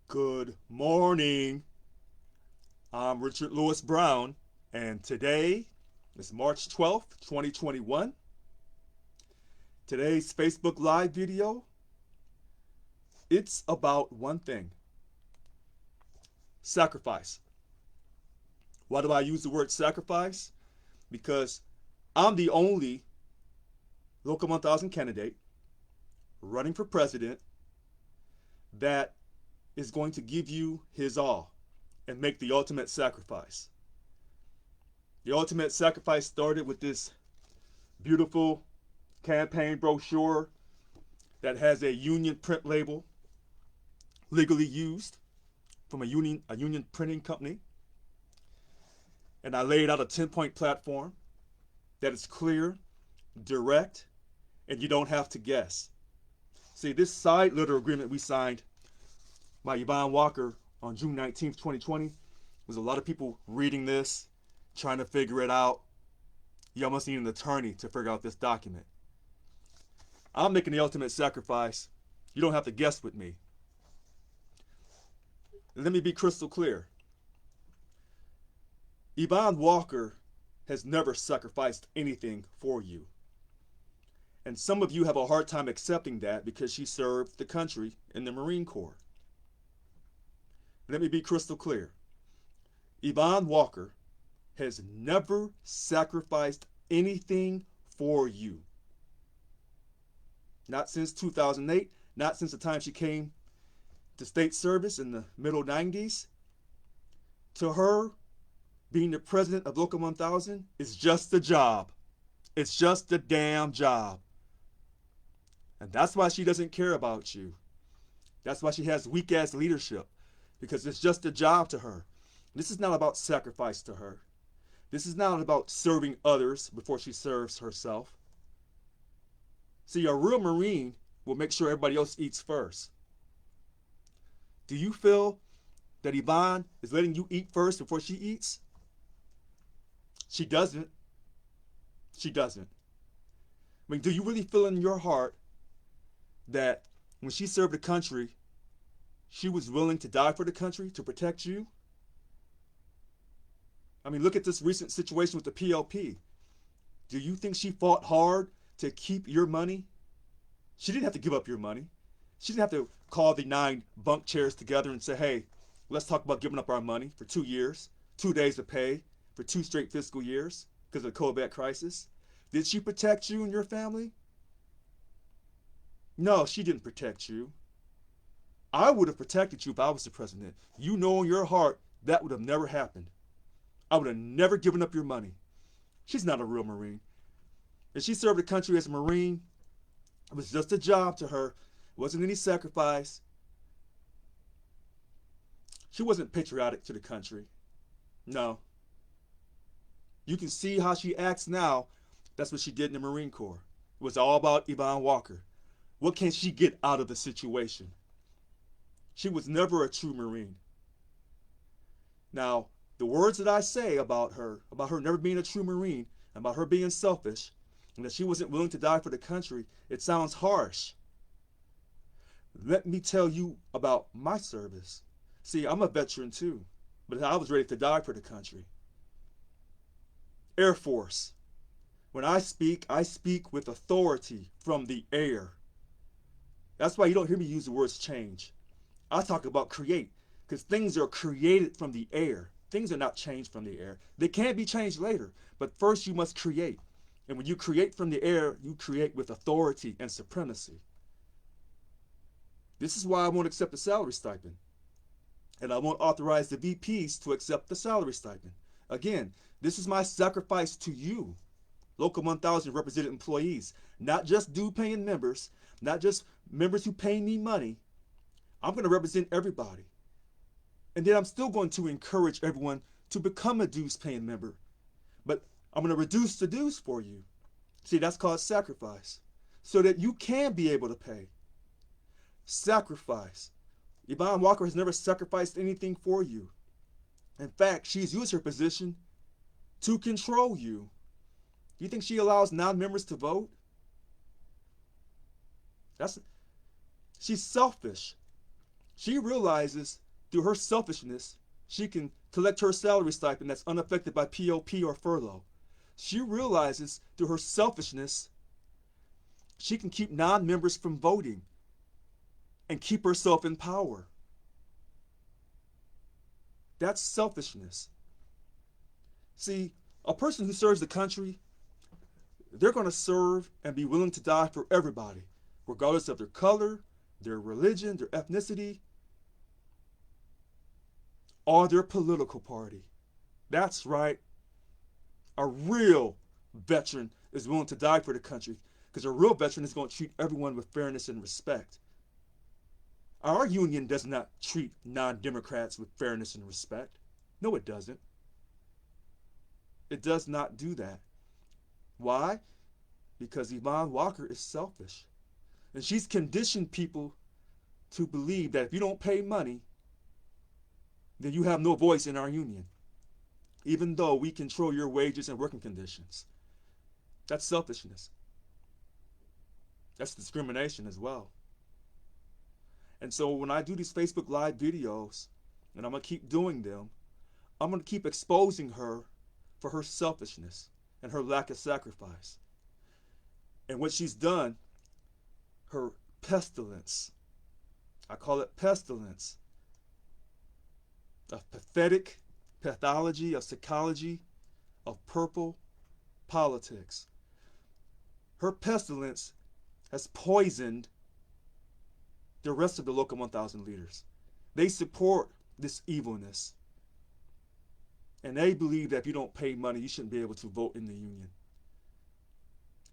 Good morning. I'm Richard Lewis Brown, and today is March 12th, 2021. Today's Facebook Live video, it's about one thing: sacrifice. Why do I use the word sacrifice? Because I'm the only Local 1000 candidate running for president that is going to give you his all and make the ultimate sacrifice. The ultimate sacrifice started with this beautiful campaign brochure that has a union print label legally used from a union printing company. And I laid out a 10-point platform that is clear, direct, and you don't have to guess. See, this side letter agreement we signed by Yvonne Walker on June 19th, 2020, was a lot of people reading this, trying to figure it out. You almost need an attorney to figure out this document. I'm making the ultimate sacrifice. You don't have to guess with me. Let me be crystal clear. Yvonne Walker has never sacrificed anything for you. And some of you have a hard time accepting that because she served the country in the Marine Corps. Let me be crystal clear. Yvonne Walker has never sacrificed anything for you. Not since 2008, not since the time she came to state service in the middle 90s. To her, being the president of Local 1000 is just a job. It's just a damn job. And that's why she doesn't care about you. That's why she has weak-ass leadership, because it's just a job to her. This is not about sacrifice to her. This is not about serving others before she serves herself. See, a real Marine will make sure everybody else eats first. Do you feel that Yvonne is letting you eat first before she eats? She doesn't. She doesn't. I mean, do you really feel in your heart that when she served the country, she was willing to die for the country to protect you? I mean, look at this recent situation with the PLP. Do you think she fought hard to keep your money? She didn't have to give up your money. She didn't have to call the 9 bunk chairs together and say, hey, let's talk about giving up our money for 2 years, 2 days of pay for 2 straight fiscal years because of the COVID crisis. Did she protect you and your family? No, she didn't protect you. I would have protected you if I was the president. You know in your heart that would have never happened. I would have never given up your money. She's not a real Marine. If she served the country as a Marine, it was just a job to her. It wasn't any sacrifice. She wasn't patriotic to the country. No. You can see how she acts now. That's what she did in the Marine Corps. It was all about Yvonne Walker. What can she get out of the situation? She was never a true Marine. Now, the words that I say about her never being a true Marine, about her being selfish, and that she wasn't willing to die for the country, it sounds harsh. Let me tell you about my service. See, I'm a veteran too, but I was ready to die for the country. Air Force. When I speak with authority from the air. That's why you don't hear me use the words change. I talk about create, because things are created from the air. Things are not changed from the air. They can be changed later, but first you must create. And when you create from the air, you create with authority and supremacy. This is why I won't accept the salary stipend. And I won't authorize the VPs to accept the salary stipend. Again, this is my sacrifice to you, Local 1000 represented employees, not just due-paying members, not just members who pay me money. I'm going to represent everybody. And then I'm still going to encourage everyone to become a dues-paying member. But I'm going to reduce the dues for you. See, that's called sacrifice. So that you can be able to pay. Sacrifice. Yvonne Walker has never sacrificed anything for you. In fact, she's used her position to control you. Do you think she allows non-members to vote? She's selfish. She realizes through her selfishness, she can collect her salary stipend that's unaffected by POP or furlough. She realizes through her selfishness, she can keep non-members from voting and keep herself in power. That's selfishness. See, a person who serves the country, they're going to serve and be willing to die for everybody, regardless of their color, their religion, their ethnicity, or their political party. That's right. A real veteran is willing to die for the country because a real veteran is going to treat everyone with fairness and respect. Our union does not treat non-Democrats with fairness and respect. No, it doesn't. It does not do that. Why? Because Yvonne Walker is selfish. And she's conditioned people to believe that if you don't pay money, then you have no voice in our union, even though we control your wages and working conditions. That's selfishness. That's discrimination as well. And so when I do these Facebook Live videos, and I'm going to keep doing them, I'm going to keep exposing her for her selfishness and her lack of sacrifice. And what she's done, her pestilence, I call it pestilence, of pathetic pathology, of psychology, of purple politics. Her pestilence has poisoned the rest of the Local 1000 leaders. They support this evilness. And they believe that if you don't pay money, you shouldn't be able to vote in the union.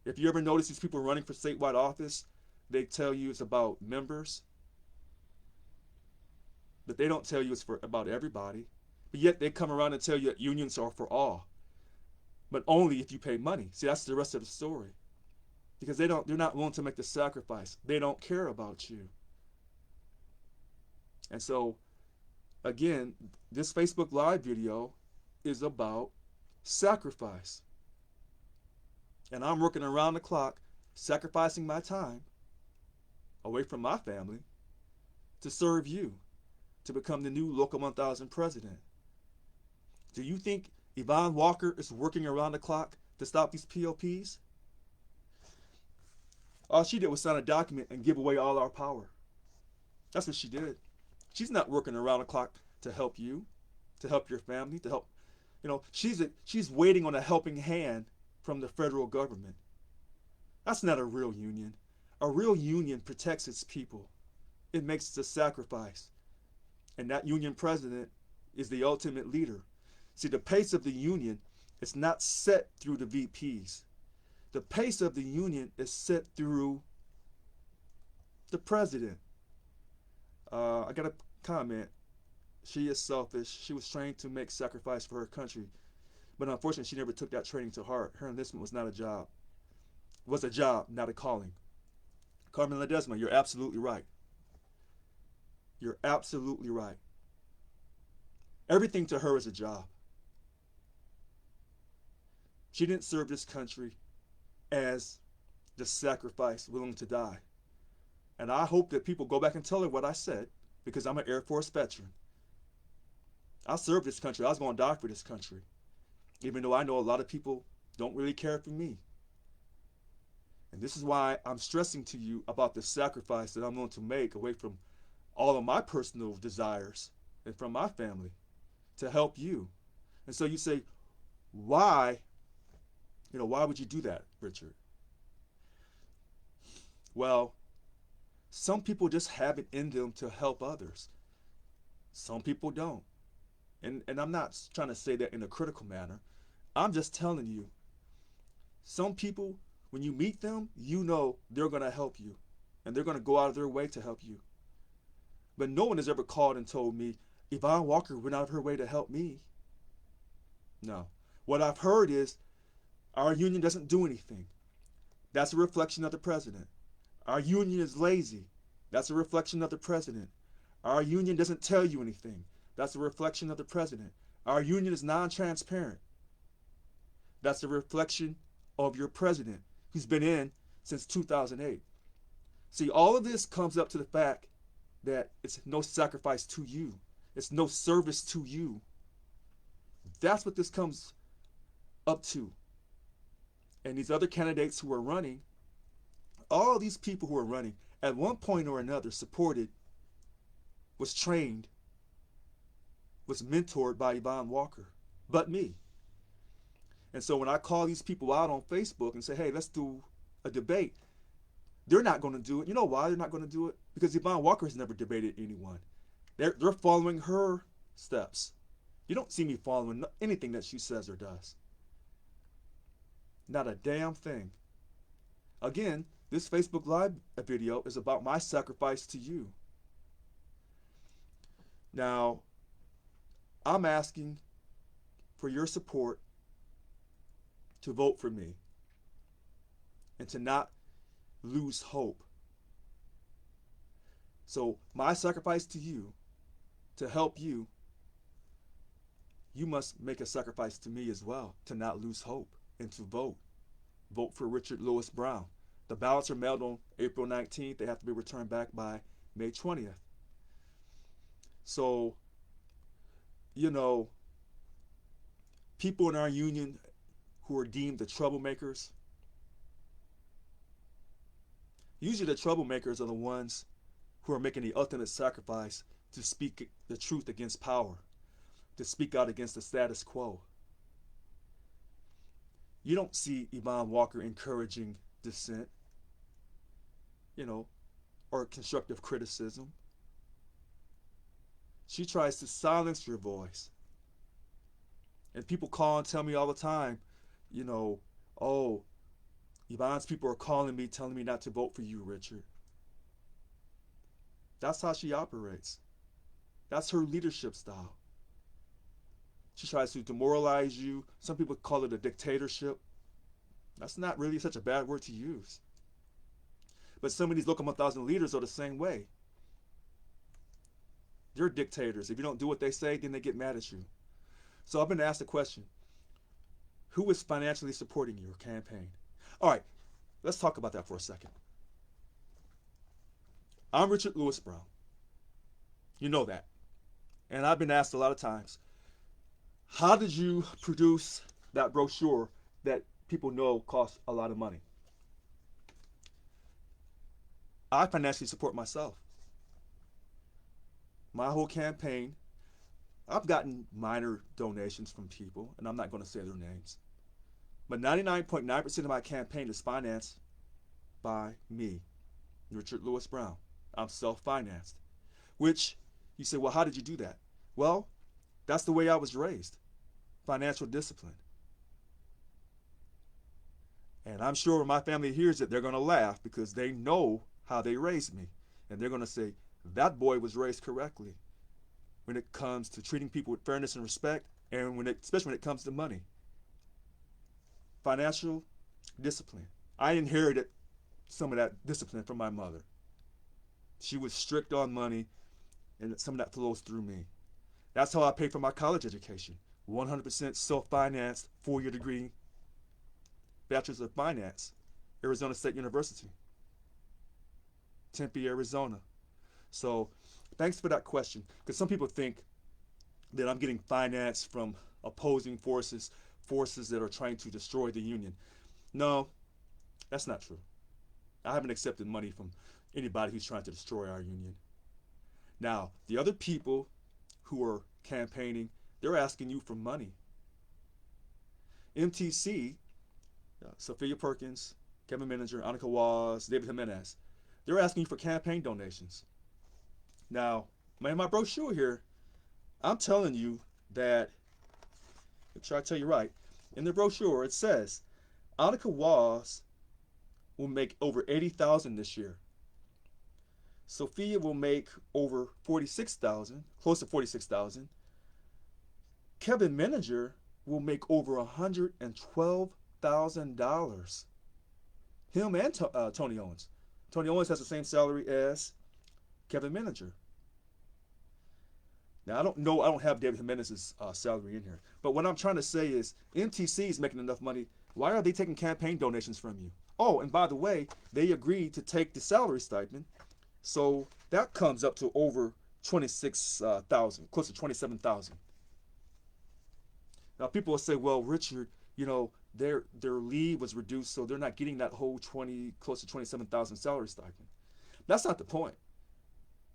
If you ever notice these people running for statewide office, they tell you it's about members, but they don't tell you it's about everybody. But yet they come around and tell you that unions are for all, but only if you pay money. See, that's the rest of the story. Because they're not willing to make the sacrifice. They don't care about you. And so, again, this Facebook Live video is about sacrifice. And I'm working around the clock, sacrificing my time away from my family to serve you, to become the new Local 1000 president. Do you think Yvonne Walker is working around the clock to stop these POPs? All she did was sign a document and give away all our power. That's what she did. She's not working around the clock to help you, to help your family, to help, she's waiting on a helping hand from the federal government. That's not a real union. A real union protects its people. It makes the sacrifice. And that union president is the ultimate leader. See, the pace of the union is not set through the VPs. The pace of the union is set through the president. I got a comment. She is selfish. She was trained to make sacrifice for her country. But unfortunately, she never took that training to heart. Her enlistment was not a job. It was a job, not a calling. Carmen Ledesma, you're absolutely right. You're absolutely right. Everything to her is a job. She didn't serve this country as the sacrifice willing to die. And I hope that people go back and tell her what I said, because I'm an Air Force veteran. I served this country. I was going to die for this country, even though I know a lot of people don't really care for me. And this is why I'm stressing to you about the sacrifice that I'm willing to make away from all of my personal desires and from my family to help you. And so you say, why? Why would you do that, Richard? Well, some people just have it in them to help others. Some people don't. And I'm not trying to say that in a critical manner. I'm just telling you, some people, when you meet them, you know they're going to help you. And they're going to go out of their way to help you. But no one has ever called and told me, Yvonne Walker went out of her way to help me. No. What I've heard is, our union doesn't do anything. That's a reflection of the president. Our union is lazy. That's a reflection of the president. Our union doesn't tell you anything. That's a reflection of the president. Our union is non-transparent. That's a reflection of your president, who's been in since 2008. See, all of this comes up to the fact that it's no sacrifice to you. It's no service to you. That's what this comes up to. And these other candidates who are running, all these people who are running, at one point or another, supported, was trained, was mentored by Yvonne Walker, but me. And so when I call these people out on Facebook and say, hey, let's do a debate, they're not going to do it. You know why they're not going to do it? Because Yvonne Walker has never debated anyone. They're following her steps. You don't see me following anything that she says or does. Not a damn thing. Again, this Facebook Live video is about my sacrifice to you. Now, I'm asking for your support to vote for me and to not lose hope. So my sacrifice to you, to help you, you must make a sacrifice to me as well, to not lose hope and to vote. Vote for Richard Lewis Brown. The ballots are mailed on April 19th. They have to be returned back by May 20th. So, you know, people in our union who are deemed the troublemakers, usually the troublemakers are the ones who are making the ultimate sacrifice to speak the truth against power, to speak out against the status quo. You don't see Yvonne Walker encouraging dissent, you know, or constructive criticism. She tries to silence your voice. And people call and tell me all the time, you know, oh, Yvonne's people are calling me, telling me not to vote for you, Richard. That's how she operates. That's her leadership style. She tries to demoralize you. Some people call it a dictatorship. That's not really such a bad word to use. But some of these local 1,000 leaders are the same way. They're dictators. If you don't do what they say, then they get mad at you. So I've been asked a question. Who is financially supporting your campaign? All right, let's talk about that for a second. I'm Richard Lewis Brown. You know that. And I've been asked a lot of times, how did you produce that brochure that people know costs a lot of money? I financially support myself. My whole campaign, I've gotten minor donations from people, and I'm not going to say their names. But 99.9% of my campaign is financed by me, Richard Lewis Brown. I'm self-financed. Which, you say, well, how did you do that? Well, that's the way I was raised. Financial discipline. And I'm sure when my family hears it, they're going to laugh because they know how they raised me. And they're going to say, that boy was raised correctly when it comes to treating people with fairness and respect, and especially when it comes to money. Financial discipline. I inherited some of that discipline from my mother. She was strict on money, and some of that flows through me. That's how I paid for my college education. 100% self-financed, 4-year degree, Bachelor's of Finance, Arizona State University, Tempe, Arizona. So thanks for that question, because some people think that I'm getting finance from opposing forces that are trying to destroy the union. No, that's not true. I haven't accepted money from anybody who's trying to destroy our union. Now, the other people who are campaigning, they're asking you for money. MTC, Sophia Perkins, Kevin Menninger, Annika Waz, David Jimenez, they're asking you for campaign donations. Now, in my brochure here, I'm telling you that, make sure I tell you right, in the brochure it says Annika Waz will make over $80,000 this year. Sophia will make over $46,000, close to $46,000. Kevin Menninger will make over $112,000. Him and Tony Owens. Tony Owens has the same salary as Kevin Menninger. Now, I don't have David Jimenez's salary in here. But what I'm trying to say is MTC is making enough money. Why are they taking campaign donations from you? Oh, and by the way, they agreed to take the salary stipend So that comes up to over 26,000, close to 27,000. Now people will say, well, Richard, their leave was reduced, so they're not getting that whole close to 27,000 salary stipend. That's not the point.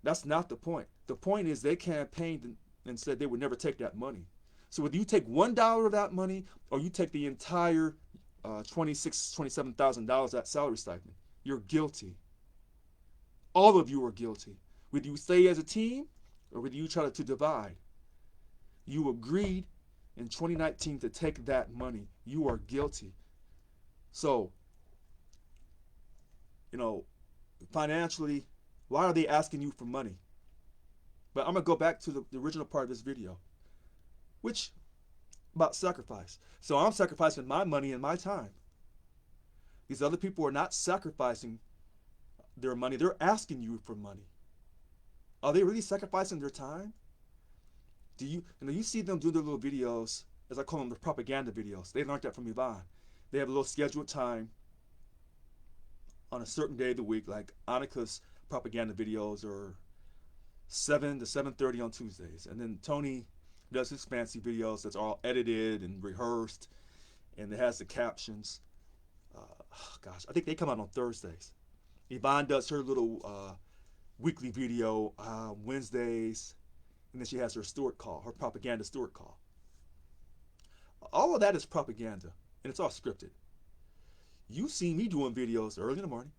That's not the point. The point is they campaigned and said they would never take that money. So whether you take $1 of that money or you take the entire $27,000 that salary stipend, you're guilty. All of you are guilty. Whether you stay as a team or whether you try to divide, you agreed in 2019 to take that money. You are guilty. So, financially, why are they asking you for money? But I'm going to go back to the original part of this video, which about sacrifice. So I'm sacrificing my money and my time. These other people are not sacrificing their money. They're asking you for money. Are they really sacrificing their time? You see them do their little videos, as I call them, the propaganda videos. They learned that from Yvonne. They have a little scheduled time on a certain day of the week, like Annika's propaganda videos are 7 to 7:30 on Tuesdays. And then Tony does his fancy videos that's all edited and rehearsed, and it has the captions. I think they come out on Thursdays. Yvonne does her little weekly video Wednesdays, and then she has her Stewart call, her propaganda Stewart call. All of that is propaganda, and it's all scripted. You see me doing videos early in the morning.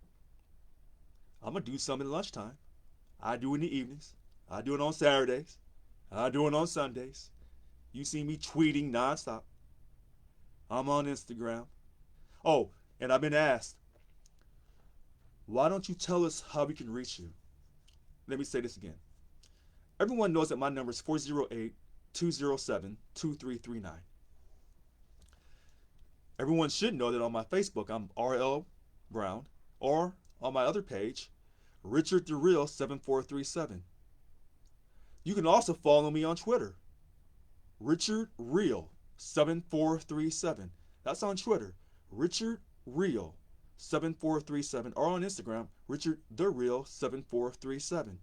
I'm going to do some in lunchtime. I do it in the evenings. I do it on Saturdays. I do it on Sundays. You see me tweeting nonstop. I'm on Instagram. Oh, and I've been asked, why don't you tell us how we can reach you? Let me say this again. Everyone knows that my number is 408-207-2339. Everyone should know that on my Facebook, I'm RL Brown, or on my other page, Richard the Real 7437. You can also follow me on Twitter, Richard Real 7437. That's on Twitter, Richard Real 7437, or on Instagram, Richard the Real 7437.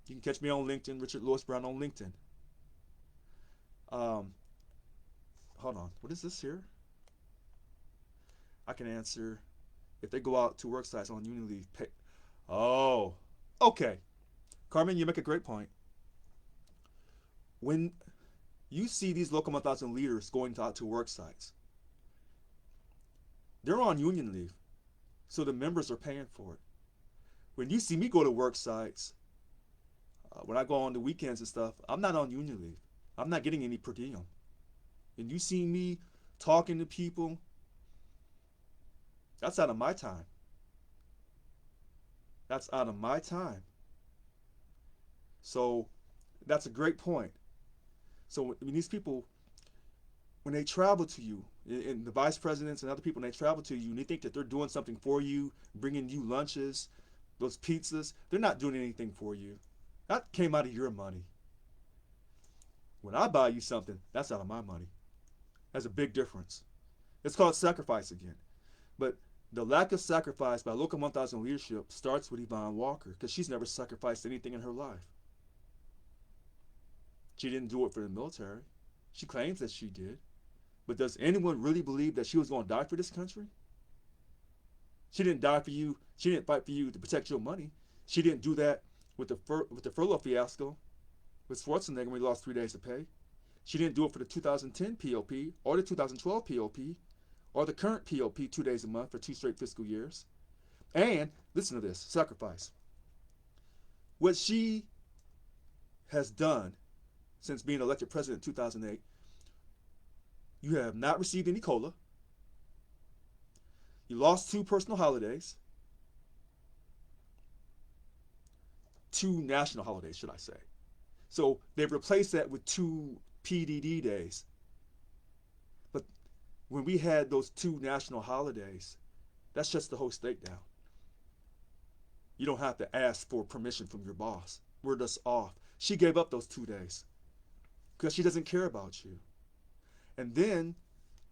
You can catch me on LinkedIn, Richard Lewis Brown on LinkedIn. Hold on, what is this here? I can answer if they go out to work sites on union leave. Oh, okay. Carmen, you make a great point. When you see these local 1,000 leaders going out to work sites, they're on union leave, so the members are paying for it. When you see me go to work sites, when I go on the weekends and stuff, I'm not on union leave. I'm not getting any per diem. And you see me talking to people, that's out of my time. That's out of my time. So that's a great point. So when these people, when they travel to you, and the vice presidents and other people, when they travel to you and they think that they're doing something for you, bringing you lunches, those pizzas, they're not doing anything for you. That came out of your money. When I buy you something, that's out of my money. That's a big difference. It's called sacrifice again. But the lack of sacrifice by Local 1000 leadership starts with Yvonne Walker, because she's never sacrificed anything in her life. She didn't do it for the military. She claims that she did. But does anyone really believe that she was going to die for this country? She didn't die for you. She didn't fight for you to protect your money. She didn't do that with the furlough fiasco with Schwarzenegger when he lost 3 days of pay. She didn't do it for the 2010 POP or the 2012 POP or the current POP 2 days a month for 2 straight fiscal years. And listen to this, sacrifice. What she has done since being elected president in 2008, you have not received any COLA. You lost 2 personal holidays. 2 national holidays, should I say. So they've replaced that with 2 PDD days. But when we had those 2 national holidays, that shuts the whole state down. You don't have to ask for permission from your boss. We're just off. She gave up those 2 days because she doesn't care about you. And then,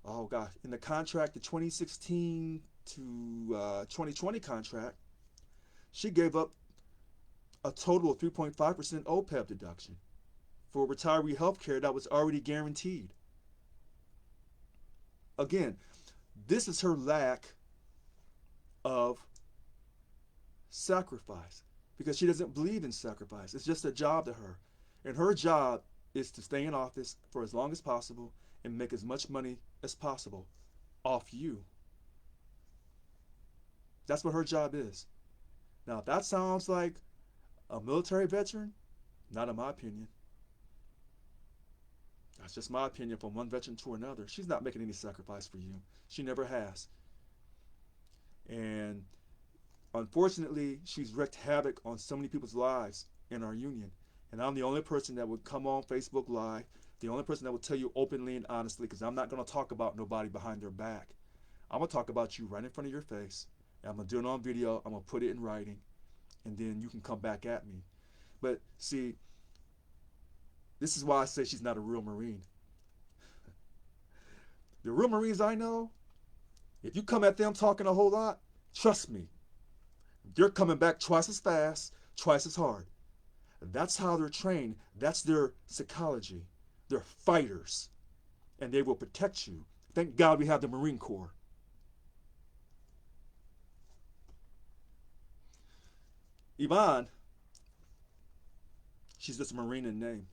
oh gosh, in the contract, the 2016 to 2020 contract, she gave up a total of 3.5% OPEB deduction for retiree health care that was already guaranteed. Again, this is her lack of sacrifice because she doesn't believe in sacrifice. It's just a job to her. And her job is to stay in office for as long as possible and make as much money as possible off you. That's what her job is. Now, if that sounds like a military veteran, not in my opinion. That's just my opinion from one veteran to another. She's not making any sacrifice for you. She never has. And unfortunately, she's wreaked havoc on so many people's lives in our union. And I'm the only person that would come on Facebook Live, the only person that would tell you openly and honestly, because I'm not going to talk about nobody behind their back. I'm going to talk about you right in front of your face. And I'm going to do it on video. I'm going to put it in writing. And then you can come back at me. But see, this is why I say she's not a real Marine. The real Marines I know, if you come at them talking a whole lot, trust me, they're coming back twice as fast, twice as hard. That's how they're trained. That's their psychology. They're fighters. And they will protect you. Thank God we have the Marine Corps. Yvonne, she's just a Marine in name.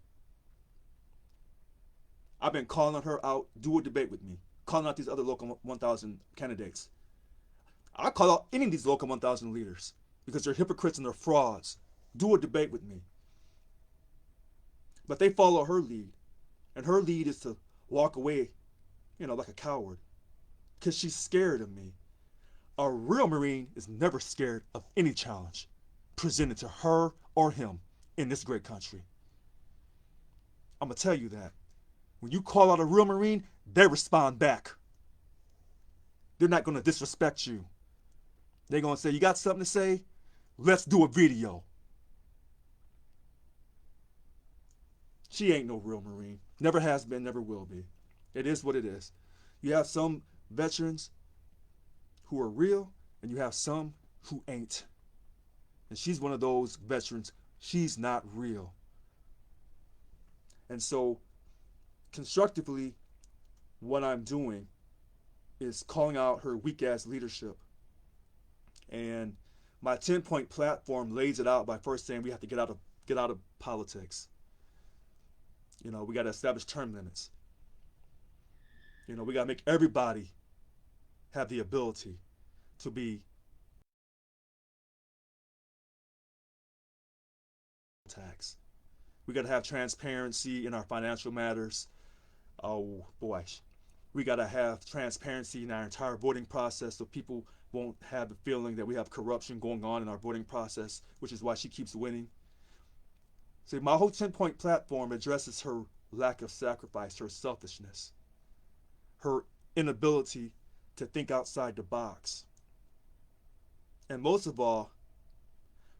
I've been calling her out, do a debate with me, calling out these other Local 1000 candidates. I call out any of these Local 1000 leaders because they're hypocrites and they're frauds. Do a debate with me. But they follow her lead. And her lead is to walk away, like a coward. Because she's scared of me. A real Marine is never scared of any challenge presented to her or him in this great country. I'm going to tell you that. When you call out a real Marine, they respond back. They're not going to disrespect you. They're going to say, you got something to say? Let's do a video. She ain't no real Marine. Never has been, never will be. It is what it is. You have some veterans who are real, and you have some who ain't. And she's one of those veterans. She's not real. And so, constructively, what I'm doing is calling out her weak-ass leadership. And my 10-point platform lays it out by first saying we have to get out of politics. We got to establish term limits. We got to make everybody have the ability to be tax. We got to have transparency in our financial matters. Oh boy, we got to have transparency in our entire voting process so people won't have the feeling that we have corruption going on in our voting process, which is why she keeps winning. See, my whole 10-point platform addresses her lack of sacrifice, her selfishness, her inability to think outside the box. And most of all,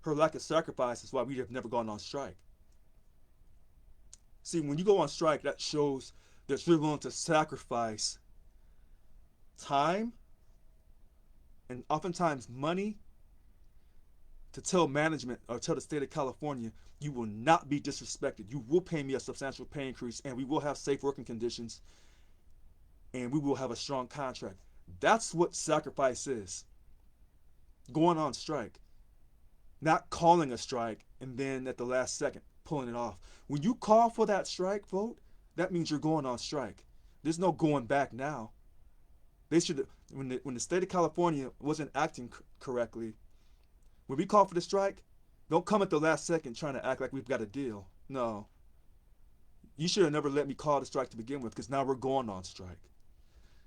her lack of sacrifice is why we have never gone on strike. See, when you go on strike, that shows that you're willing to sacrifice time and oftentimes money to tell management or tell the state of California, you will not be disrespected. You will pay me a substantial pay increase, and we will have safe working conditions, and we will have a strong contract. That's what sacrifice is. Going on strike. Not calling a strike and then at the last second pulling it off. When you call for that strike vote, that means you're going on strike. There's no going back now. They should, when the state of California wasn't acting correctly, when we call for the strike, don't come at the last second trying to act like we've got a deal. No. You should have never let me call the strike to begin with, because now we're going on strike.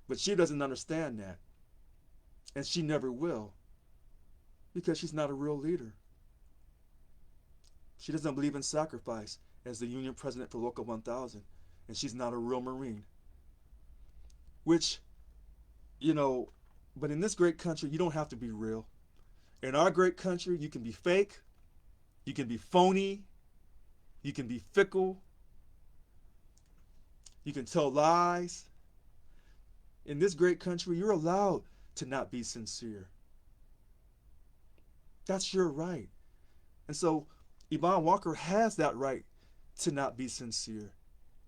But she doesn't understand that. And she never will, because she's not a real leader. She doesn't believe in sacrifice as the union president for Local 1000. And she's not a real Marine. Which, but in this great country, you don't have to be real. In our great country, you can be fake, you can be phony, you can be fickle, you can tell lies. In this great country, you're allowed to not be sincere. That's your right. And so Yvonne Walker has that right to not be sincere,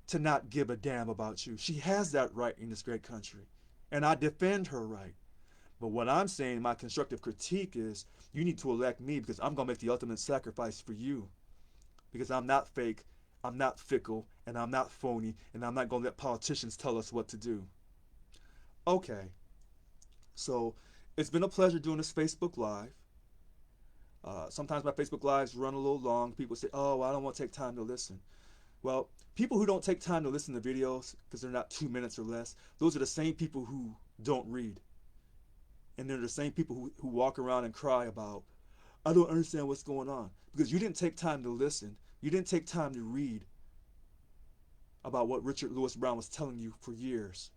to not give a damn about you. She has that right in this great country. And I defend her right. But what I'm saying, my constructive critique is you need to elect me because I'm going to make the ultimate sacrifice for you. Because I'm not fake, I'm not fickle, and I'm not phony, and I'm not going to let politicians tell us what to do. Okay, so it's been a pleasure doing this Facebook Live. Sometimes my Facebook Lives run a little long. People say, oh, I don't want to take time to listen. Well, people who don't take time to listen to videos because they're not 2 minutes or less, those are the same people who don't read. And they're the same people who walk around and cry about, I don't understand what's going on. Because you didn't take time to listen. You didn't take time to read about what Richard Lewis Brown was telling you for years.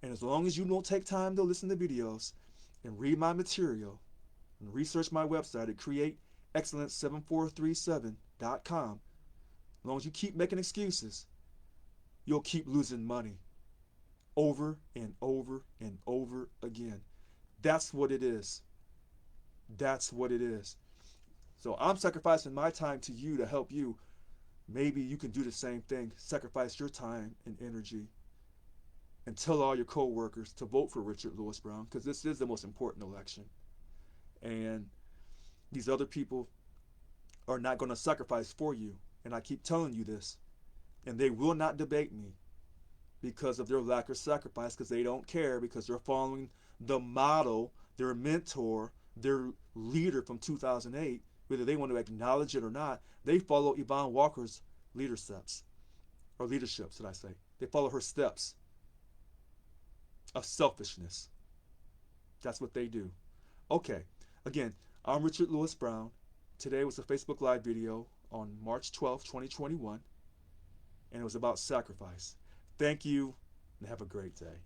And as long as you don't take time to listen to videos and read my material and research my website at createexcellence7437.com, as long as you keep making excuses, you'll keep losing money over and over and over again. That's what it is. That's what it is. So I'm sacrificing my time to you to help you. Maybe you can do the same thing. Sacrifice your time and energy and tell all your co-workers to vote for Richard Lewis Brown because this is the most important election. And these other people are not going to sacrifice for you. And I keep telling you this. And they will not debate me because of their lack of sacrifice, because they don't care, because they're following the model, their mentor, their leader from 2008, whether they want to acknowledge it or not. They follow Yvonne Walker's leadership, should I say. They follow her steps of selfishness. That's what they do. Okay, again, I'm Richard Lewis Brown. Today was a Facebook Live video on March 12th, 2021, and it was about sacrifice. Thank you, and have a great day.